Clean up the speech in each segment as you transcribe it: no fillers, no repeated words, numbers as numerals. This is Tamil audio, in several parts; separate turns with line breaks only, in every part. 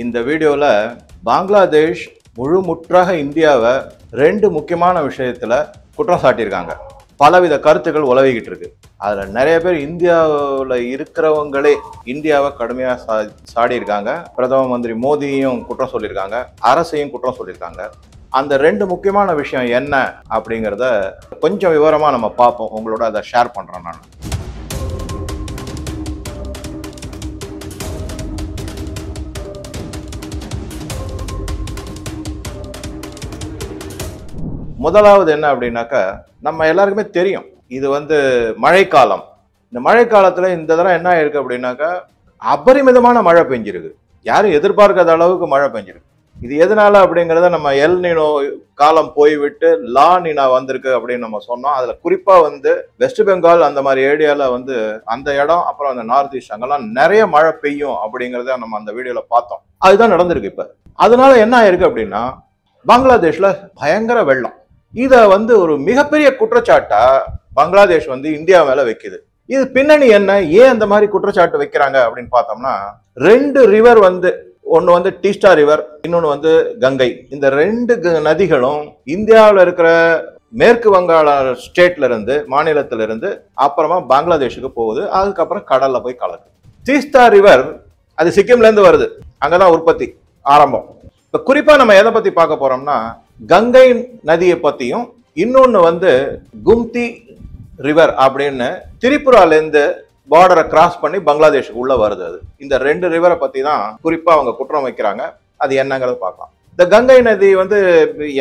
இந்த வீடியோவில் பங்களாதேஷ் முழுமுற்றாக இந்தியாவை ரெண்டு முக்கியமான விஷயத்தில் குற்றம் சாட்டியிருக்காங்க. பலவித கருத்துக்கள் உலவிக்கிட்டு இருக்கு. அதில் நிறைய பேர் இந்தியாவில் இருக்கிறவங்களே இந்தியாவை கடுமையாக சாடி இருக்காங்க. பிரதம மந்திரி மோடியையும் குற்றம் சொல்லியிருக்காங்க, அரசையும் குற்றம் சொல்லியிருக்காங்க. அந்த ரெண்டு முக்கியமான விஷயம் என்ன அப்படிங்கிறத கொஞ்சம் விவரமாக நம்ம பார்ப்போம். உங்களோட அதை ஷேர் பண்ணுறேன் நான். முதலாவது என்ன அப்படின்னாக்கா, நம்ம எல்லாருக்குமே தெரியும் இது மழைக்காலம். இந்த மழைக்காலத்தில் இந்த தடவை என்ன ஆயிருக்கு அப்படின்னாக்கா, அபரிமிதமான மழை பெஞ்சிருக்கு. யாரும் எதிர்பார்க்காத அளவுக்கு மழை பெஞ்சிருக்கு. இது எதனால அப்படிங்கிறத நம்ம எல் நினோ காலம் போய்விட்டு லா நினா வந்திருக்கு அப்படின்னு நம்ம சொன்னோம். அதில் குறிப்பாக வெஸ்ட் பெங்கால் அந்த மாதிரி ஏரியாவில் அந்த இடம், அப்புறம் அந்த நார்த் ஈஸ்ட் அங்கெல்லாம் நிறைய மழை பெய்யும் அப்படிங்கிறத நம்ம அந்த வீடியோவில் பார்த்தோம். அதுதான் நடந்திருக்கு. இப்போ அதனால என்ன ஆயிருக்கு அப்படின்னா, பங்களாதேஷ்ல பயங்கர வெள்ளம். இதை ஒரு மிகப்பெரிய குற்றச்சாட்டா பங்களாதேஷ் இந்தியா மேல வைக்குது. இது பின்னணி என்ன, ஏன் அந்த மாதிரி குற்றச்சாட்டு வைக்கிறாங்க அப்படின்னு பார்த்தோம்னா, ரெண்டு ரிவர் ஒன்னு டீஸ்டா ரிவர், இன்னொன்னு கங்கை. இந்த ரெண்டு நதிகளும் இந்தியாவில் இருக்கிற மேற்கு வங்காள ஸ்டேட்ல இருந்து, மாநிலத்தில இருந்து அப்புறமா பங்களாதேஷுக்கு போகுது. அதுக்கப்புறம் கடல்ல போய் கலக்கு. டீஸ்டா ரிவர் அது சிக்கிம்ல இருந்து வருது, அங்கதான் உற்பத்தி ஆரம்பம். இப்ப குறிப்பா நம்ம எதை பத்தி பார்க்க போறோம்னா, கங்கை நதியை பத்தியும், இன்னொன்னு கும்தி ரிவர் அப்படின்னு திரிபுரால இருந்து பார்டரை கிராஸ் பண்ணி பங்களாதேஷுக்கு உள்ள வருது. அது இந்த ரெண்டு ரிவரை பத்தி தான் குறிப்பா அவங்க குற்றம் வைக்கிறாங்க. அது என்னங்கிறத பார்க்கலாம். இந்த கங்கை நதி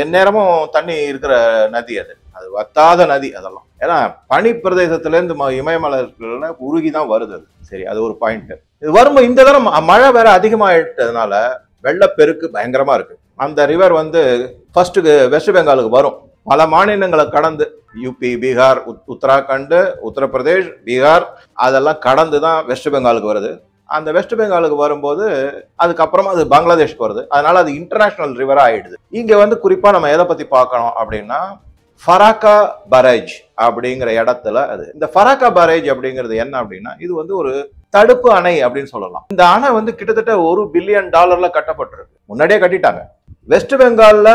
எந்நேரமும் தண்ணி இருக்கிற நதி. அது வத்தாத நதி. அதெல்லாம் ஏன்னா பனி பிரதேசத்துல இருந்து இமயமலைல உருகிதான் வருது. அது சரி, அது ஒரு பாயிண்ட். இது வரும்போது இந்த தடவை மழை வேற அதிகமாயிட்டதுனால வெள்ளப்பெருக்கு பயங்கரமா இருக்கு. அந்த ரிவர் ஃபர்ஸ்ட் வெஸ்ட் பெங்காலுக்கு வரும். பல மாநிலங்களை கடந்து யூபி, பீகார், உத்தராகண்ட், உத்தரப்பிரதேஷ், பீகார் அதெல்லாம் கடந்து தான் வெஸ்ட் பெங்காலுக்கு வருது. அந்த வெஸ்ட் பெங்காலுக்கு வரும்போது அதுக்கப்புறமா அது பங்களாதேஷ்க்கு வருது. அதனால அது இன்டர்நேஷனல் ரிவரா ஆயிடுது. இங்க குறிப்பா நம்ம எதை பத்தி பார்க்கணும் அப்படின்னா, ஃபராக்கா பரேஜ் அப்படிங்கிற இடத்துல அது. இந்த ஃபராக்கா பரேஜ் அப்படிங்கிறது என்ன அப்படின்னா, இது ஒரு தடுப்பு அணை அப்படின்னு சொல்லலாம். இந்த அணை கிட்டத்தட்ட $1 பில்லியன் கட்டப்பட்டிருக்கு. முன்னாடியே கட்டிட்டாங்க. வெஸ்ட் பெங்கால்ல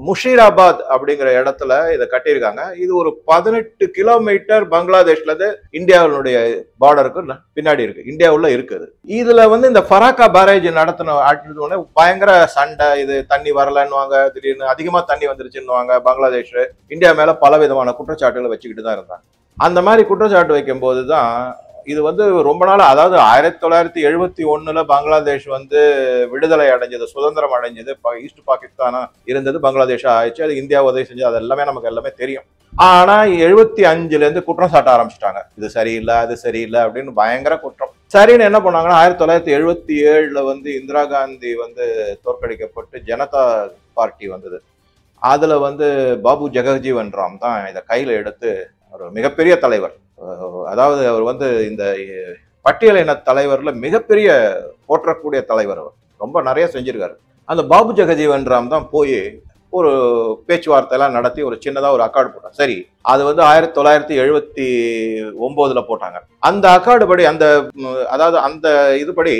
முஷீராபாத் அப்படிங்கிற இடத்துல இதை கட்டியிருக்காங்க. இது ஒரு 18 கிலோமீட்டர் பங்களாதேஷ்ல இருந்து இந்தியாவுடைய பார்டருக்கு பின்னாடி இருக்கு, இந்தியாவுள்ள இருக்குது. இதுல இந்த ஃபராக்கா பேரேஜ் நடத்தின பயங்கர சண்டை. இது தண்ணி வரலன்னுவாங்க, திடீர்னு அதிகமா தண்ணி வந்துருச்சுன்னுவாங்க. பங்களாதேஷ் இந்தியா மேல பல விதமான குற்றச்சாட்டுகளை வச்சுக்கிட்டு தான் இருந்தாங்க. அந்த மாதிரி குற்றச்சாட்டு வைக்கும் போதுதான் இது ரொம்ப நாள், அதாவது 1971 பங்களாதேஷ் விடுதலை அடைஞ்சது, சுதந்திரம் அடைஞ்சது. ஈஸ்ட் பாகிஸ்தானா இருந்தது, பங்களாதேஷா ஆயிடுச்சு. அது இந்தியா உதவி செஞ்சது, அது எல்லாமே நமக்கு எல்லாமே தெரியும். ஆனா 75ல இருந்து குற்றம் சாட்ட ஆரம்பிச்சிட்டாங்க. இது சரியில்லை, அது சரியில்லை அப்படின்னு பயங்கர குற்றம். சரின்னு என்ன பண்ணாங்கன்னா, 1977ல இந்திரா காந்தி தோற்கடிக்கப்பட்டு ஜனதா பார்ட்டி வந்தது. அதுல பாபு ஜெகஜீவன் ராம் தான் இதை கையில எடுத்து ஒரு மிகப்பெரிய தலைவர். அதாவது அவர் இந்த பட்டியலின தலைவர்ல மிகப்பெரிய போற்றக்கூடிய தலைவர். அவர் ரொம்ப நிறைய செஞ்சிருக்காரு. அந்த பாபு ஜெகஜீவன் ராம் தான் போய் ஒரு பேச்சுவார்த்தை எல்லாம் நடத்தி ஒரு சின்னதா ஒரு அக்கார்டு போட்டாங்க. சரி, அது 1979ல போட்டாங்க. அந்த அக்கார்டு படி, அதாவது அந்த இதுபடி,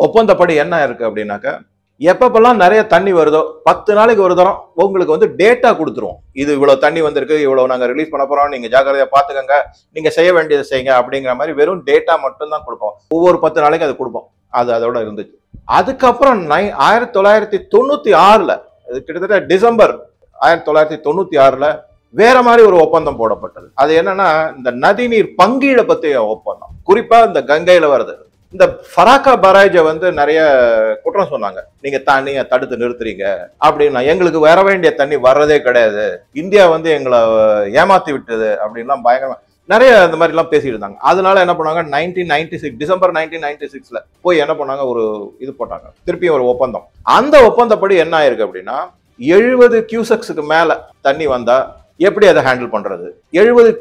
ஒப்பந்தப்படி என்ன இருக்கு அப்படின்னாக்கா, எப்பப்பெல்லாம் நிறைய தண்ணி வருதோ 10 நாளைக்கு ஒரு தரம் உங்களுக்கு டேட்டா கொடுத்துருவோம். இது இவ்வளவு தண்ணி வந்திருக்கு, இவ்வளவு நாங்க ரிலீஸ் பண்ண போறோம், நீங்க ஜாக்கிரதையா பாத்துக்கங்க, நீங்க செய்ய வேண்டியதை செய்யுங்க அப்படிங்கிற மாதிரி வெறும் டேட்டா மட்டும் தான் கொடுப்போம். ஒவ்வொரு 10 நாளைக்கு அது கொடுப்போம். அது அதோட இருந்துச்சு. அதுக்கப்புறம் 1996ல, கிட்டத்தட்ட டிசம்பர் 1996ல வேற மாதிரி ஒரு ஒப்பந்தம் போடப்பட்டது. அது என்னன்னா, இந்த நதிநீர் பங்கீட பத்திய ஒப்பந்தம். குறிப்பா இந்த கங்கையில வருது. இந்த ஃபராக்கா பரேஜை நிறைய குற்றம் சொன்னாங்க. நீங்க தண்ணியை தடுத்து நிறுத்துறீங்க அப்படின்னா, எங்களுக்கு வர வேண்டிய தண்ணி வர்றதே கிடையாது, இந்தியா எங்களை ஏமாத்தி விட்டது அப்படின்லாம் பயங்கரமா நிறைய இந்த மாதிரி எல்லாம் பேசிட்டு இருந்தாங்க. அதனால என்ன பண்ணாங்க, 1996 டிசம்பர் 1996ல போய் என்ன பண்ணாங்க, ஒரு இது போட்டாங்க, திருப்பியும் ஒரு ஒப்பந்தம். அந்த ஒப்பந்தப்படி என்ன ஆயிருக்கு அப்படின்னா, 70 கியூசெக்ஸுக்கு மேல தண்ணி வந்தா எப்படி அதை ஹேண்டில் பண்றது. 70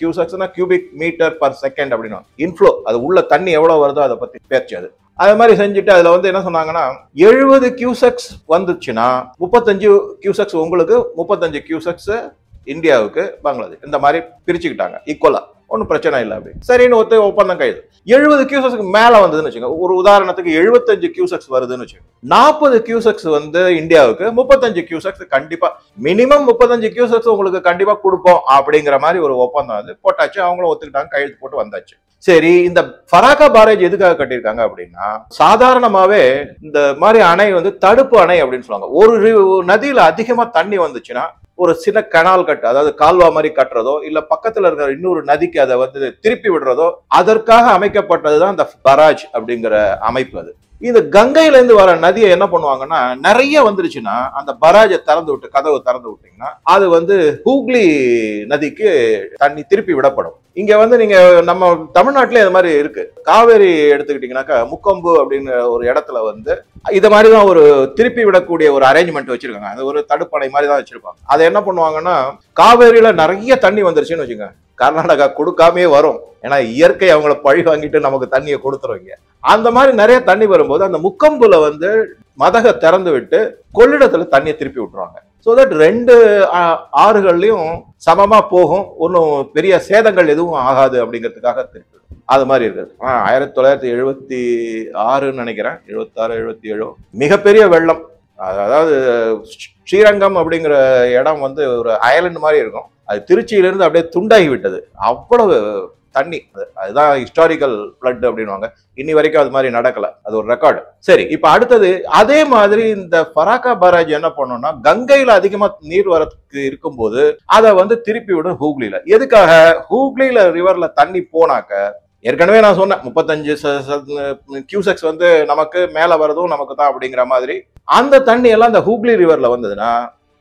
கியூசெக்ஸ்னா கியூபிக் மீட்டர் பர் செகண்ட் அப்படின்னு இன்ஃப்ளோ, அது உள்ள தண்ணி எவ்வளவு வருதோ அதை பத்தி பேச்சு. அது மாதிரி செஞ்சுட்டு அதுல என்ன சொன்னாங்கன்னா, 70 கியூசெக்ஸ் வந்துச்சுன்னா 35 கியூசெக்ஸ் உங்களுக்கு, 35 கியூசெக்ஸ் இந்தியாவுக்கு, பங்களாதேஷ், இந்த மாதிரி பிரிச்சுக்கிட்டாங்க ஈக்குவலா. ஒன்றும் பிரச்சனை இல்லை அப்படின்னு சரின்னு ஒப்பந்தம் கைது. 70 கியூசெக்ஸ்க்கு மேல வந்ததுன்னு வச்சுக்கோங்க. ஒரு உதாரணத்துக்கு 75 கியூசெக்ஸ் வருதுன்னு வச்சுக்கோங்க. 40 கியூசெக்ஸ் வந்து இந்தியாவுக்கு, 35 கியூசெக்ஸ் கண்டிப்பா மினிமம் 35 கியூசெக்ஸ் உங்களுக்கு கண்டிப்பா கொடுப்போம் அப்படிங்கிற மாதிரி ஒரு ஒப்பந்தம் அது போட்டாச்சு. அவங்களும் ஒத்துக்கிட்டாங்க, கையெழுத்து போட்டு வந்தாச்சு. சரி, இந்த ஃபராக்கா பாரேஜ் எதுக்காக கட்டியிருக்காங்க அப்படின்னா, சாதாரணமாவே இந்த மாதிரி அணை வந்து தடுப்பு அணை அப்படின்னு சொல்லுவாங்க. ஒரு நதியில அதிகமா தண்ணி வந்துச்சுன்னா ஒரு சின்ன கனால் கட்டு, அதாவது கால்வா மாதிரி கட்டுறதோ இல்ல பக்கத்துல இருக்கிற இன்னொரு நதிக்கு அதை வந்து திருப்பி விடுறதோ அதற்காக அமைக்கப்பட்டதுதான் இந்த பராஜ் அப்படிங்கிற அமைப்பு. அது இந்த கங்கையில இருந்து வர நதியை என்ன பண்ணுவாங்கன்னா, நிறைய வந்துருச்சுன்னா அந்த பராஜை திறந்து விட்டு, கதவு திறந்து விட்டீங்கன்னா அது வந்து ஹூக்ளி நதிக்கு தண்ணி திருப்பி விடப்படும். இங்க வந்து நீங்க நம்ம தமிழ்நாட்டிலே இது மாதிரி இருக்கு. காவேரி எடுத்துக்கிட்டீங்கன்னாக்கா முக்கொம்பு அப்படின்னு ஒரு இடத்துல வந்து இது மாதிரிதான் ஒரு திருப்பி விடக்கூடிய ஒரு அரேஞ்ச்மெண்ட் வச்சிருக்காங்க. அது ஒரு தடுப்பணை மாதிரி தான் வச்சிருப்பாங்க. அதை என்ன பண்ணுவாங்கன்னா, காவேரியில நிறைய தண்ணி வந்துருச்சுன்னு வச்சுக்கோங்க, கர்நாடகா கொடுக்காமே வரும். ஏன்னா இயற்கை அவங்கள பழி வாங்கிட்டு நமக்கு தண்ணியை கொடுத்துருவீங்க. அந்த மாதிரி நிறைய தண்ணி வரும்போது அந்த முக்கொம்புல வந்து மதக திறந்து விட்டு கொள்ளிடத்துல தண்ணியை திருப்பி விட்டுருவாங்க. ஸோ தட் ரெண்டு ஆறுகள்லையும் சமமா போகும், ஒன்றும் பெரிய சேதங்கள் எதுவும் ஆகாது அப்படிங்கிறதுக்காக திருப்பி அது மாதிரி இருக்குது. 1976 நினைக்கிறேன், 76 77 மிகப்பெரிய வெள்ளம். அதாவது ஸ்ரீரங்கம் அப்படிங்கிற இடம் வந்து ஒரு அயலண்ட் மாதிரி இருக்கும். அது திருச்சியிலிருந்து அப்படியே துண்டாகி விட்டது, அவ்வளவு தண்ணி. அதுதான் ஹிஸ்டாரிக்கல் ஃப்ளட் அப்படின்வாங்க. இன்னி வரைக்கும் அது மாதிரி நடக்கல, அது ஒரு ரெக்கார்டு. சரி, இப்ப அடுத்தது அதே மாதிரி இந்த ஃபராக்கா பராஜ் என்ன பண்ணோம்னா, கங்கையில அதிகமா நீர் வரத்துக்கு இருக்கும்போது அதை வந்து திருப்பி விடும் ஹூக்ளியில. எதுக்காக? ஹூக்ளியில ரிவர்ல தண்ணி போனாக்க, ஏற்கனவே நான் சொன்னேன் 35 கியூசெக்ஸ் வந்து நமக்கு மேல வரதும் நமக்கு தான் அப்படிங்கிற மாதிரி, அந்த தண்ணி எல்லாம் இந்த ஹூக்ளி ரிவர்ல வந்ததுன்னா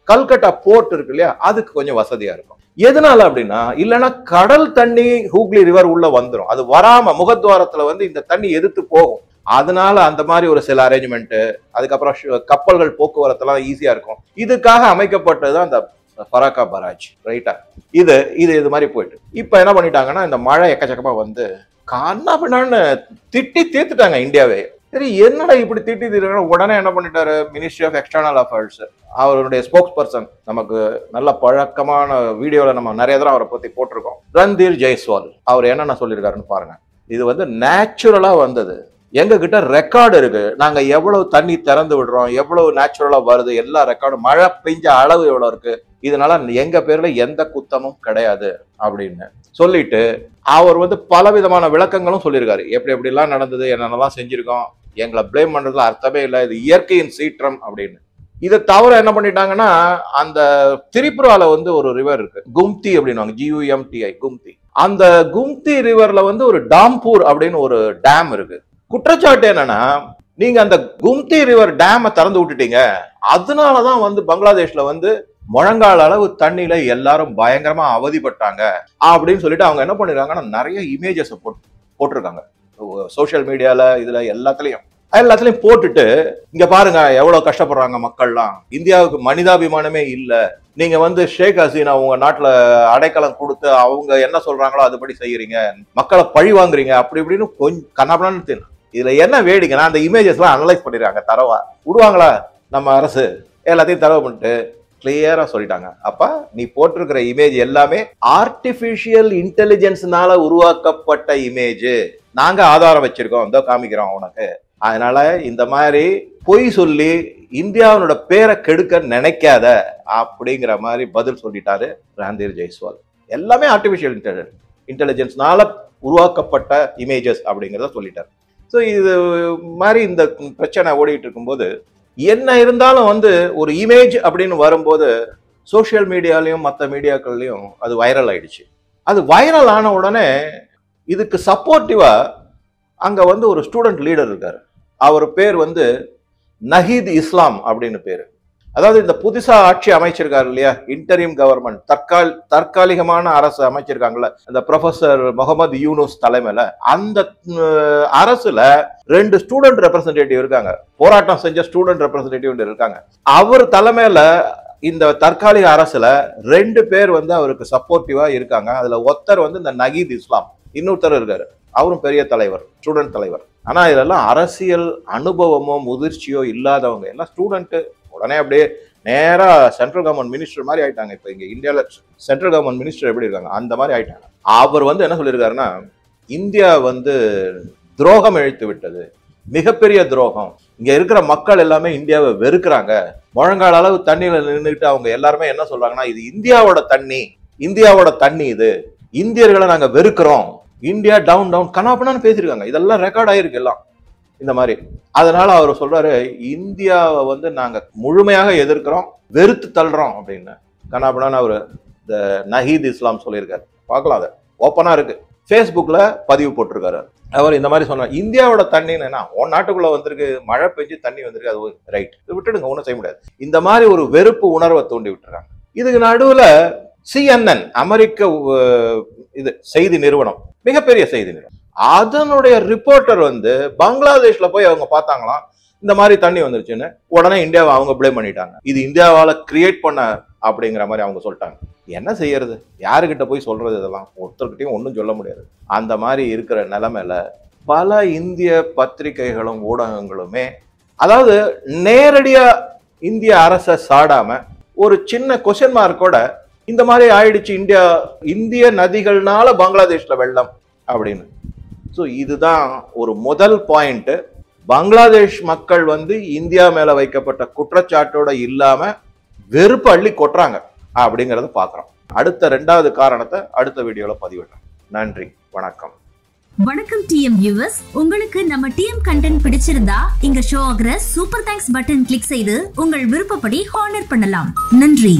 கல்கட்டா போர்ட் இருக்கு இல்லையா, அதுக்கு கொஞ்சம் வசதியா இருக்கும். எதனால அப்படின்னா, இல்லைன்னா கடல் தண்ணி ஹூக்ளி ரிவர் உள்ள வந்துடும். அது வராம முகத்வாரத்துல வந்து இந்த தண்ணி எதிர்த்து போகும். அதனால அந்த மாதிரி ஒரு சில அரேஞ்ச்மெண்ட், அதுக்கப்புறம் கப்பல்கள் போக்குவரத்து எல்லாம் ஈஸியா இருக்கும். இதுக்காக அமைக்கப்பட்டதுதான் அந்த ஃபராக்கா பராஜ். ரைட்டா? இது மாதிரி போயிட்டு இப்ப என்ன பண்ணிட்டாங்கன்னா, இந்த மழை எக்கச்சக்கமா வந்து கண்ணா பின்னான்னு திட்டி தீர்த்துட்டாங்க இந்தியாவே. சரி, என்னடா இப்படி திட்டி தீர்க்க, உடனே என்ன பண்ணிட்டாரு, மினிஸ்ட்ரி ஆஃப் எக்ஸ்டர்னல் அஃபேர்ஸ் அவருடைய ஸ்போக்ஸ் பர்சன், நமக்கு நல்ல பழக்கமான வீடியோல நம்ம நிறைய தடவை அவரை பத்தி போட்டிருக்கோம், ரந்தீர் ஜெய்ஸ்வால். அவர் என்னென்ன சொல்லியிருக்காருன்னு பாருங்க. இது வந்து நேச்சுரலா வந்தது, எங்க கிட்ட ரெக்கார்டு இருக்கு, நாங்க எவ்வளவு தண்ணி திறந்து விடுறோம், எவ்வளவு நேச்சுரலா வருது, எல்லா ரெக்கார்டும், மழை பெஞ்ச அளவு எவ்வளவு இருக்கு, இதனால எங்க பேர்ல எந்த குத்தமும் கிடையாது அப்படின்னு சொல்லிட்டு அவர் வந்து பல விதமான விளக்கங்களும் சொல்லியிருக்காரு. எப்படி எப்படிலாம் நடந்தது, என்னென்னலாம் செஞ்சிருக்கோம், எங்களை பிளேம் பண்றதுல அர்த்தமே இல்லை, இது இயற்கையின் சீற்றம் அப்படின்னு. இதை தவிர என்ன பண்ணிட்டாங்கன்னா, அந்த திரிபுரால வந்து ஒரு ரிவர் இருக்கு, கும்தி அப்படின்னுவாங்க, GUMTI, கும்தி. அந்த கும்தி ரிவர்ல வந்து ஒரு டாம்பூர் அப்படின்னு ஒரு டேம் இருக்கு. குற்றச்சாட்டு என்னன்னா, நீங்க அந்த கும்தி ரிவர் டேமை திறந்து விட்டுட்டீங்க, அதனாலதான் வந்து பங்களாதேஷ்ல வந்து முழங்கால அளவு தண்ணியில எல்லாரும் பயங்கரமா அவதிப்பட்டாங்க அப்படின்னு சொல்லிட்டு அவங்க என்ன பண்ணிருக்காங்கன்னா, நிறைய இமேஜஸ் போட்டிருக்காங்க சோசியல் மீடியால, இதுல எல்லாத்துலயும் போட்டுட்டு, இங்க பாருங்க எவ்வளவு கஷ்டப்படுறாங்க மக்கள்லாம், இந்தியாவுக்கு மனிதாபிமானமே இல்ல, நீங்க வந்து ஷேக் ஹசீனா உங்க நாட்டுல அடைக்கலம் கொடுத்து அவங்க என்ன சொல்றாங்களோ அதுபடி செய்யறீங்க, மக்களை பழி வாங்குறீங்க, அப்படி இப்படின்னு கொஞ்சம் கண்ணாபண்ணு. இதுல என்ன வேடிக்கைன்னா, அந்த இமேஜஸ் எல்லாம் அனலைஸ் பண்ணிருக்காங்க. தரவா விடுவாங்களா நம்ம அரசு? எல்லாத்தையும் தரவு பண்ணிட்டு கிளியரா சொல்லிட்டாங்க, அப்ப நீ போட்டிருக்கிற இமேஜ் எல்லாமே ஆர்டிபிஷியல் இன்டெலிஜென்ஸ்னால உருவாக்கப்பட்ட இமேஜ், நாங்க ஆதாரம் வச்சிருக்கோம், இதோ காமிக்கிறோம் உனக்கு. அதனால இந்த மாதிரி பொய் சொல்லி இந்தியாவோட பேரை கெடுக்க நினைக்காத அப்படிங்கிற மாதிரி பதில் சொல்லிட்டாரு ரந்தீர் ஜெய்ஸ்வால். எல்லாமே ஆர்டிபிஷியல் இன்டெலிஜென்ஸ்னால உருவாக்கப்பட்ட இமேஜஸ் அப்படிங்கிறத சொல்லிட்டாரு. ஸோ இது மாதிரி இந்த பிரச்சனை ஓடிட்டு இருக்கும்போது, என்ன இருந்தாலும் வந்து ஒரு இமேஜ் அப்படின்னு வரும்போது சோசியல் மீடியாலையும் மற்ற மீடியாக்கள்லையும் அது வைரல் ஆயிடுச்சு. அது வைரல் ஆன உடனே இதுக்கு சப்போர்ட்டிவா அங்க வந்து ஒரு ஸ்டூடெண்ட் லீடர் இருக்காரு. அவர் பேர் வந்து நஹீத் இஸ்லாம் அப்படின்னு பேரு. அதாவது இந்த புதுசா ஆட்சி அமைச்சிருக்காரு இல்லையா, இன்டரிம் கவர்மெண்ட், தற்காலிகமான அரசு அமைச்சிருக்காங்கல்ல, இந்த ப்ரொஃபசர் முகமது யூனுஸ் தலைமையில, அந்த அரசுல 2 ஸ்டூடெண்ட் ரெப்ரசன்டேட்டிவ் இருக்காங்க, போராட்டம் செஞ்ச ஸ்டூடெண்ட் ரெப்ரசன்டேட்டிவ் இருக்காங்க. அவர் தலைமையில இந்த தற்காலிக அரசுல 2 பேர் வந்து அவருக்கு சப்போர்ட்டிவா இருக்காங்க. அதுல ஒருத்தர் வந்து இந்த நஹீத் இஸ்லாம், இன்னொருத்தர் இருக்காரு, அவரும் பெரிய தலைவர், ஸ்டூடெண்ட் தலைவர். ஆனா இதெல்லாம் அரசியல் அனுபவமோ முதிர்ச்சியோ இல்லாதவங்க, எல்லாம் ஸ்டூடெண்ட், உடனே அப்படியே நேரா சென்ட்ரல் கவர்மெண்ட் மினிஸ்டர் மாதிரி ஆயிட்டாங்க. இப்ப இங்க இந்தியால சென்ட்ரல் கவர்மெண்ட் மினிஸ்டர் எப்படி இருக்காங்க அந்த மாதிரி ஆயிட்டாங்க. அவர் வந்து என்ன சொல்லியிருக்காருன்னா, இந்தியா வந்து துரோகம் இழைத்து விட்டது, மிகப்பெரிய துரோகம். இங்க இருக்கிற மக்கள் எல்லாமே இந்தியாவை வெறுக்கிறாங்க. முழங்கால அளவு தண்ணியில நின்றுட்டு அவங்க எல்லாருமே என்ன சொல்றாங்கன்னா, இது இந்தியாவோட தண்ணி, இந்தியாவோட தண்ணி, இது இந்தியர்களை நாங்க வெறுக்கிறோம், இந்தியா டவுன் டவுன் கனாப்பனான்னு பேசியிருக்காங்க. இதெல்லாம் ரெக்கார்ட் ஆயிருக்கு எல்லாம் இந்த மாதிரி. அதனால அவர் சொல்றாரு, இந்தியாவை வந்து நாங்க முழுமையாக எதிர்க்கிறோம், வெறுத்து தள்ளுறோம் அப்படின்னு கனாப்பனான்னு அவரு இந்த நஹீத் இஸ்லாம் சொல்லியிருக்காரு. பார்க்கலாம், அதை ஓப்பனா இருக்கு, ஃபேஸ்புக்ல பதிவு போட்டிருக்காரு. அவர் இந்த மாதிரி சொன்னார், இந்தியாவோட தண்ணின்னு என்ன, உன் நாட்டுக்குள்ள வந்திருக்கு, மழை பெஞ்சு தண்ணி வந்திருக்கு, அது ரைட், விட்டுடுங்க, ஒன்றும் செய்ய முடியாது. இந்த மாதிரி ஒரு வெறுப்பு உணர்வை தூண்டி விட்டுறாங்க. இதுக்கு நடுவுல CNN அமெரிக்க இது செய்தி நிறுவனம், மிகப்பெரிய செய்தி நிறுவனம், அதனுடைய ரிப்போர்ட்டர் வந்து பங்களாதேஷ்ல போய் அவங்க பார்த்தாங்களாம், இந்த மாதிரி தண்ணி வந்துருச்சுன்னு. உடனே இந்தியாவை அவங்க பிளேம் பண்ணிட்டாங்க, இது இந்தியாவால கிரியேட் பண்ண அப்படிங்கிற மாதிரி அவங்க சொல்லிட்டாங்க. என்ன செய்யறது, யாருக்கிட்ட போய் சொல்றது, இதெல்லாம் ஒருத்தர்கிட்டையும் ஒன்றும் சொல்ல முடியாது. அந்த மாதிரி இருக்கிற நிலைமையில பல இந்திய பத்திரிகைகளும் ஊடகங்களுமே, அதாவது நேரடியா இந்திய அரசை சாடாம ஒரு சின்ன கொஸ்டின் மார்க்கோட இந்த மாதிரி ஆயிடுச்சு, இந்திய நதிகள்னால பங்களாதேஷ்ல வெள்ளம் அப்படின்னு. ஸோ இதுதான் ஒரு முதல் பாயிண்ட். பங்களாதேஷ் மக்கள் வந்து இந்தியா மேல வைக்கப்பட்ட குற்றச்சாட்டோட இல்லாம வெறுப்பு அள்ளி கொட்டுறாங்க அப்படிங்கறத பாக்குறோம். அடுத்த 2வது காரணத்தை அடுத்த வீடியோல பதிவிடுறேன். நன்றி, வணக்கம்.
வணக்கம் டிஎம் வியூவர்ஸ், உங்களுக்கு நம்ம டிஎம் கண்டென்ட் பிடிச்சிருந்தா இங்க ஷோ ஆகிற சூப்பர் தேங்க்ஸ் பட்டன் கிளிக் செய்து உங்கள் விருப்பப்படி ஹானர் பண்ணலாம். நன்றி.